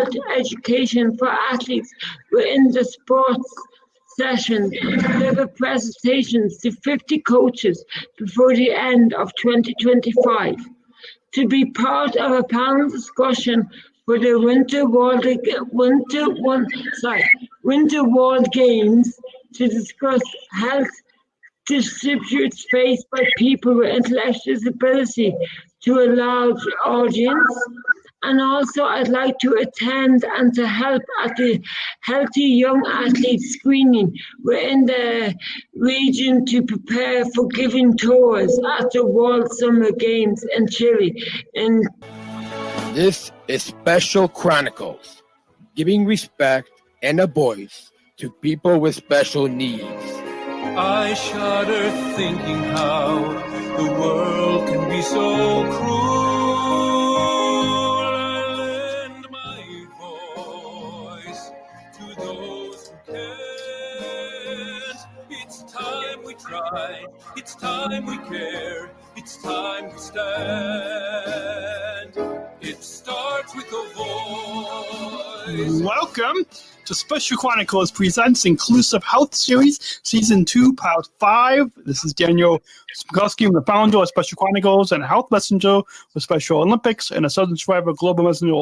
health education for athletes within the sports session to deliver presentations to 50 coaches before the end of 2025. To be part of a panel discussion for the Winter World Games to discuss health disputes faced by people with intellectual disability to a large audience. And also, I'd like to attend and to help at the Healthy Young Athlete screening within the region to prepare for giving tours at the World Summer Games in Chile. This is Special Chronicles, giving respect and a voice to people with special needs. I shudder thinking how the world can be so cruel. It's time we care, it's time we stand. It starts with a voice. Welcome to Special Chronicles Presents Inclusive Health Series, Season 2, Part 5. This is Daniel Smikowski, the founder of Special Chronicles and a health messenger with Special Olympics and a Southern Shriver Global Messenger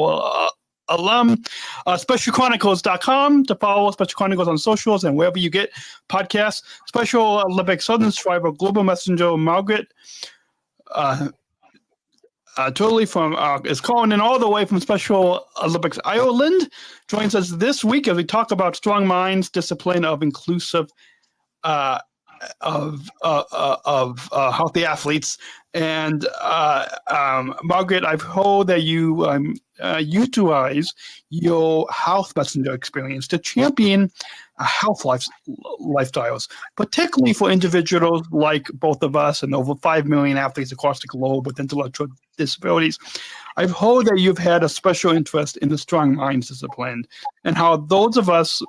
alum. SpecialChronicles.com to follow Special Chronicles on socials and wherever you get podcasts. Special Olympics Southern Shriver Global Messenger Margaret Turley is calling in all the way from Special Olympics Ireland. Joins us this week as we talk about strong minds, discipline of inclusive of healthy athletes. And Margaret, I've heard that you utilize your health messenger experience to champion health lifestyles, particularly for individuals like both of us and over 5 million athletes across the globe with intellectual disabilities. I've heard that you've had a special interest in the strong minds discipline and how those of us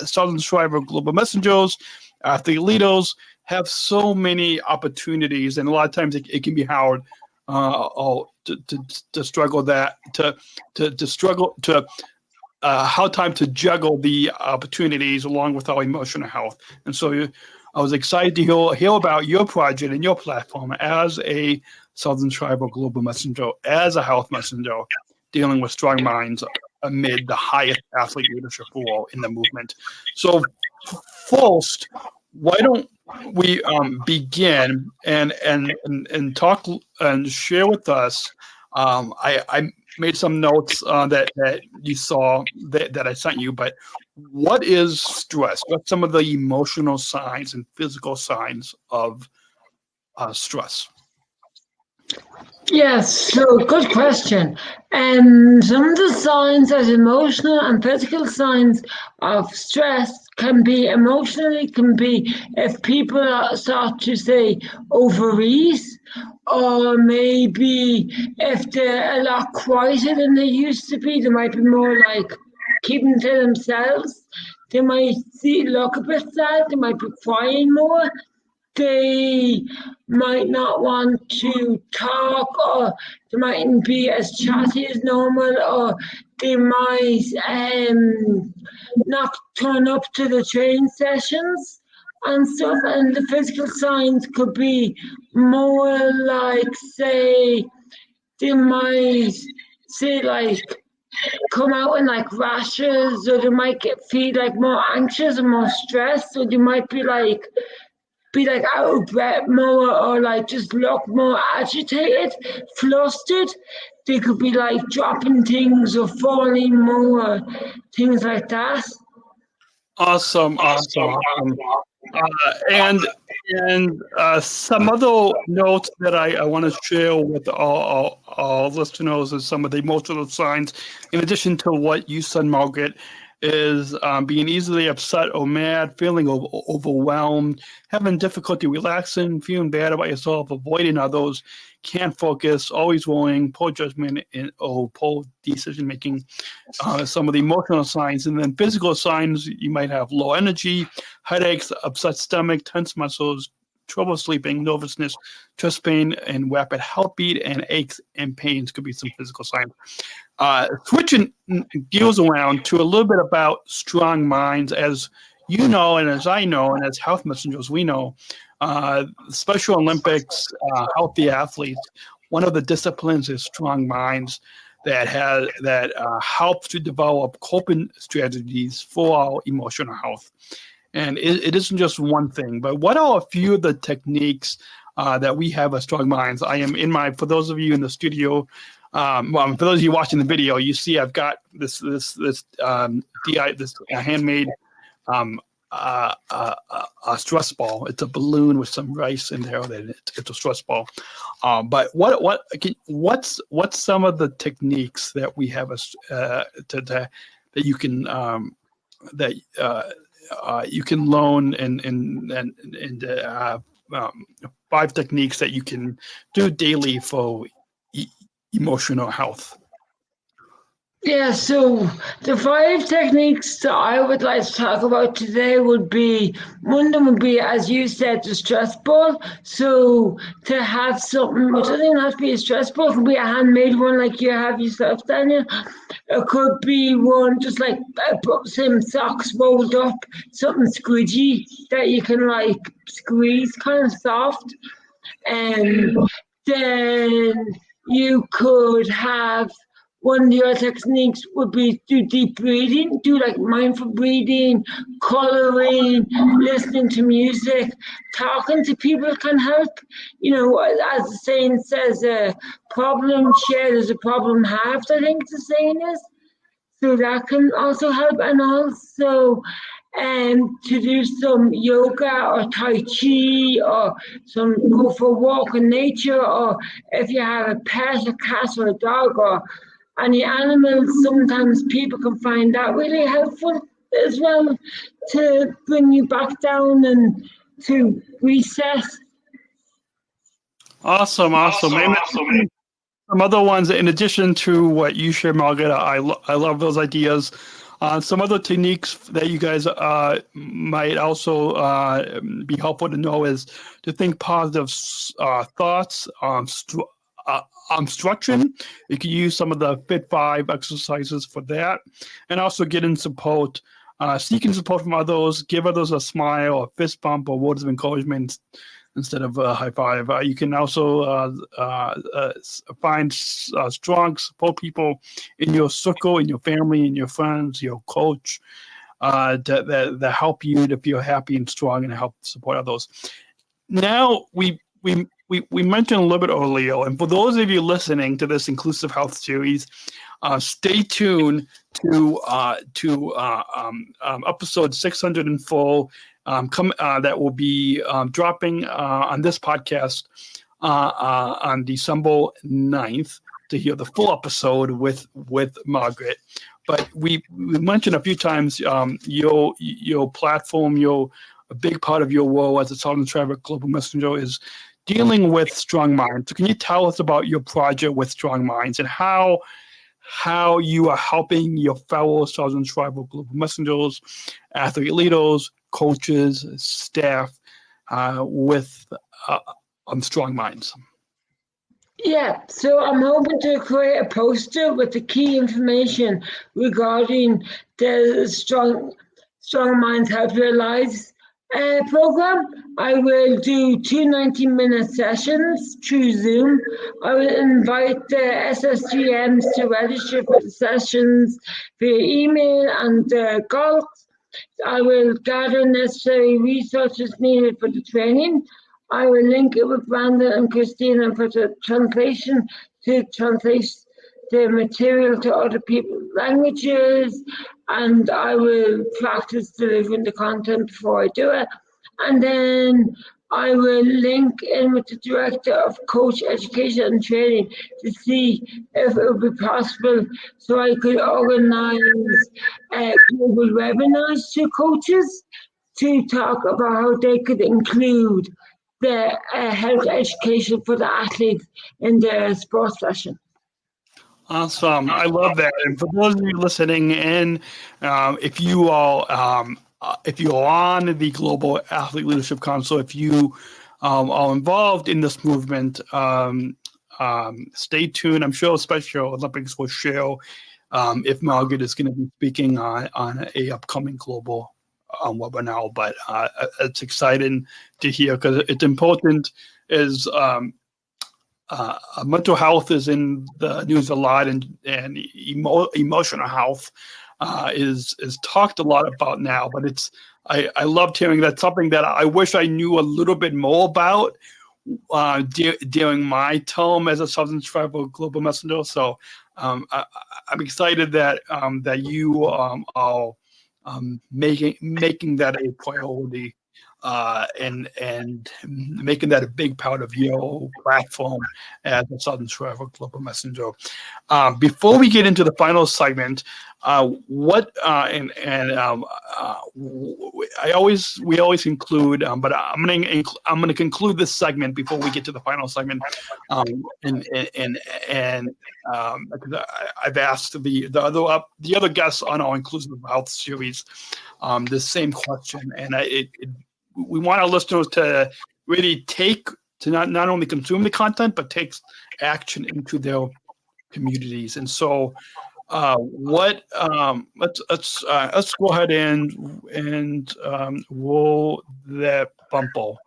Southern Shriver Global Messengers, athlete leaders, have so many opportunities, and a lot of times it can be hard to struggle how time to juggle the opportunities along with our emotional health. And so I was excited to hear about your project and your platform as a Southern Shriver Global Messenger, as a health messenger, dealing with strong minds amid the highest athlete leadership role in the movement. So first, why don't we begin and talk and share with us? I made some notes that you saw that I sent you, but what is stress? What's some of the emotional signs and physical signs of stress? Yes, so good question. Some of the signs as emotional and physical signs of stress can be if people start to say overeat, or maybe if they're a lot quieter than they used to be. They might be more like keeping to themselves. They might look a bit sad. They might be crying more. They might not want to talk, or they mightn't be as chatty as normal, or they might not turn up to the training sessions and stuff. And the physical signs could be more like, say, they might come out in like rashes, or they might feel like more anxious and more stressed, or they might be like out of breath more, or like just look more agitated, flustered. They could be like dropping things or falling more, things like that. Awesome. And some other notes that I want to share with our listeners is some of the emotional signs, in addition to what you said, Margaret, is being easily upset or mad, feeling overwhelmed, having difficulty relaxing, feeling bad about yourself, avoiding others, can't focus, always worrying, poor judgment, or poor decision making. Some of the emotional signs. And then physical signs, you might have low energy, headaches, upset stomach, tense muscles, trouble sleeping, nervousness, chest pain, and rapid heartbeat, and aches and pains could be some physical signs. Switching gears around to a little bit about strong minds, as you know, and as I know, and as health messengers, we know, Special Olympics, healthy athletes, one of the disciplines is strong minds that help to develop coping strategies for our emotional health. And it isn't just one thing, but what are a few of the techniques that we have as strong minds? I am for those of you in the studio, for those of you watching the video, you see I've got this handmade a stress ball. It's a balloon with some rice in there. It's a stress ball. But what's some of the techniques that we have that you can you can learn and 5 techniques that you can do daily for emotional health? Yeah, so the 5 techniques that I would like to talk about today would be, one of them would be, as you said, the stress ball. So to have something, which doesn't even have to be a stress ball, it could be a handmade one like you have yourself, Daniel. It could be one just like some socks rolled up, something squidgy that you can like squeeze, kind of soft. And then you could have, one of your techniques would be do deep breathing, do like mindful breathing, coloring, listening to music, talking to people can help. You know, as the saying says, a problem shared is a problem halved, I think the saying is. So that can also help. And also to do some yoga or Tai Chi, or go for a walk in nature, or if you have a pet, a cat or a dog, or any animals, sometimes people can find that really helpful as well to bring you back down and to reset. Awesome. Some other ones, in addition to what you shared, Margaret, I love those ideas. Some other techniques that you guys might also be helpful to know is to think positive thoughts. Stretching, you can use some of the Pt5 exercises for that, and also getting support, seeking support from others, give others a smile, a fist bump, or words of encouragement instead of a high five. You can also find strong support people in your circle, in your family, in your friends, your coach, that help you to feel happy and strong and help support others. Now we mentioned a little bit earlier, and for those of you listening to this Inclusive Health series, stay tuned to episode 604. That will be dropping on this podcast on December 9th to hear the full episode with Margaret. But we mentioned a few times your platform, a big part of your role as a Sargent Shriver Global Messenger is dealing with strong minds. So can you tell us about your project with strong minds and how you are helping your fellow Sargent Shriver Global Messengers, athlete leaders, coaches, staff with strong minds? Yeah, so I'm hoping to create a poster with the key information regarding the Strong Minds Help Your Lives program. I will do 2 90-minute sessions through Zoom. I will invite the SSGMs to register for the sessions via email and calls. I will gather necessary resources needed for the training. I will link it with Brandon and Christina for the translation to translate the material to other people's languages, and I will practice delivering the content before I do it. And then I will link in with the Director of Coach Education and Training to see if it would be possible so I could organize global webinars to coaches to talk about how they could include the health education for the athletes in their sports session. Awesome. I love that. And for those of you listening in, if you are on the Global Athlete Leadership Council, if you are involved in this movement, stay tuned. I'm sure Special Olympics will share if Margaret is going to be speaking on a upcoming global webinar. But it's exciting to hear because it's important. Mental health is in the news a lot, and emotional health is talked a lot about now. But I loved hearing that, something that I wish I knew a little bit more about during my time as a Southern Tribal Global Messenger. So I'm excited that you are making that a priority. And making that a big part of your platform as a Southern Shriver Global Messenger. Before we get into the final segment, we always include, but I'm going to conclude this segment before we get to the final segment, because I've asked the other guests on our Inclusive Health series the same question, and we want our listeners to really not only consume the content, but take action into their communities. And so, let's go ahead and roll that bumble.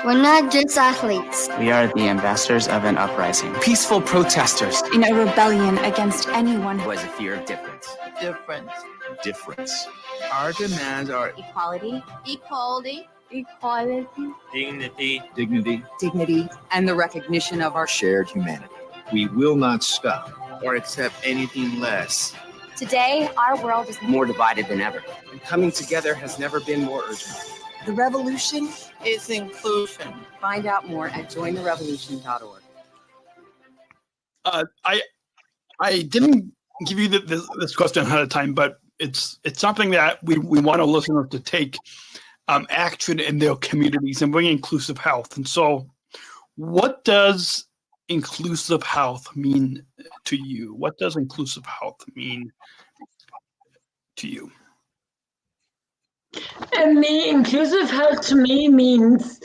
We're not just athletes. We are the ambassadors of an uprising. Peaceful protesters. In a rebellion against anyone who has a fear of difference. Difference. Our demands are Equality. Dignity. and the recognition of our Shared humanity. We will not stop or accept anything less. Today, our world is More divided than ever. And coming together has never been more urgent. The revolution. is inclusion. Find out more at jointherevolution.org. I didn't give you this question ahead of time, but it's something that we want our listeners to take action in their communities and bring inclusive health. And so, what does inclusive health mean to you? What does inclusive health mean to you? And inclusive health to me means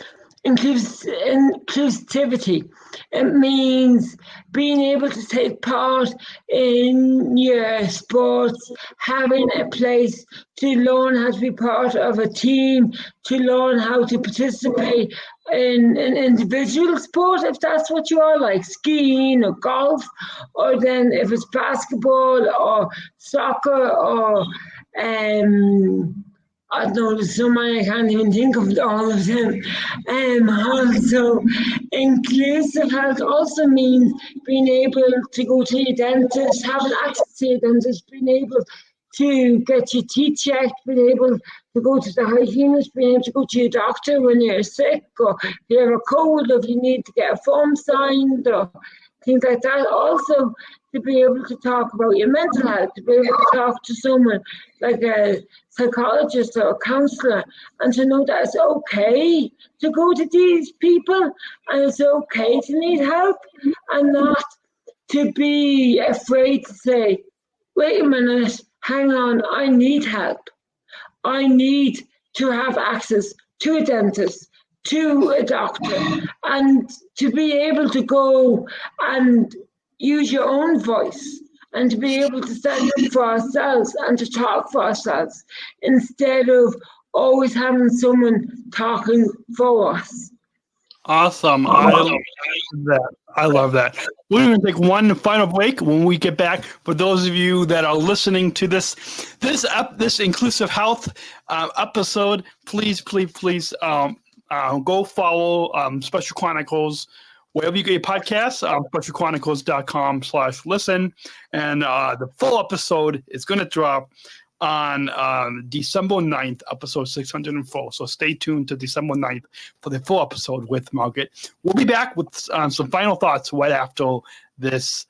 inclusivity. It means being able to take part in your sports, having a place to learn how to be part of a team, to learn how to participate in an individual sport, if that's what you are, like skiing or golf, or then if it's basketball or soccer or I don't know, there's so many, I can't even think of all of them. Also, inclusive health also means being able to go to your dentist, having access to your dentist, being able to get your teeth checked, being able to go to the hygienist, being able to go to your doctor when you're sick, or if you have a cold, or if you need to get a form signed, or things like that. Also, to be able to talk about your mental health, to be able to talk to someone like a psychologist or a counselor, and to know that it's okay to go to these people, and it's okay to need help, and not to be afraid to say, wait a minute, hang on, I need help. I need to have access to a dentist, to a doctor, and to be able to go and use your own voice, and to be able to stand up for ourselves and to talk for ourselves instead of always having someone talking for us. Awesome. I love that. We're going to take one final break. When we get back, for those of you that are listening to this inclusive health episode, please go follow Special Chronicles wherever you get your podcasts, specialchronicles.com/listen. And the full episode is going to drop on December 9th, episode 604. So stay tuned to December 9th for the full episode with Margaret. We'll be back with some final thoughts right after this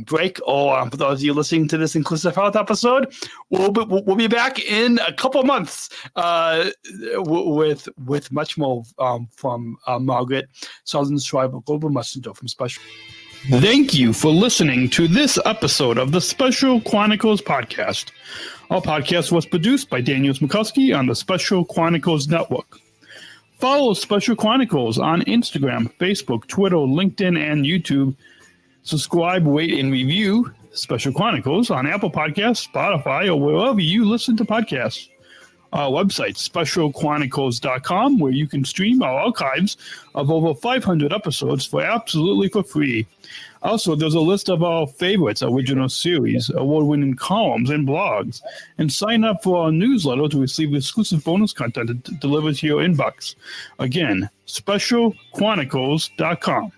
break, or for those of you listening to this inclusive health episode, we'll be back in a couple of months with much more from Margaret, Southern Shriver Global Messenger from Special. Thank you for listening to this episode of the Special Chronicles podcast. Our podcast was produced by Daniel Smikowski on the Special Chronicles Network. Follow Special Chronicles on Instagram, Facebook, Twitter, LinkedIn, and YouTube. Subscribe, rate, and review Special Chronicles on Apple Podcasts, Spotify, or wherever you listen to podcasts. Our website, specialchronicles.com, where you can stream our archives of over 500 episodes for absolutely for free. Also, there's a list of our favorites, original series, award-winning columns, and blogs. And sign up for our newsletter to receive exclusive bonus content delivered to your inbox. Again, specialchronicles.com.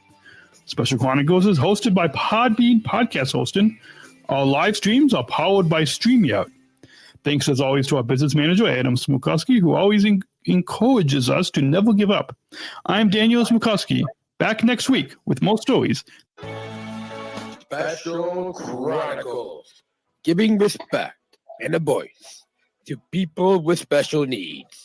Special Chronicles is hosted by Podbean Podcast Hosting. Our live streams are powered by StreamYard. Thanks, as always, to our business manager, Adam Smukowski, who always encourages us to never give up. I'm Daniel Smukowski, back next week with more stories. Special Chronicles, giving respect and a voice to people with special needs.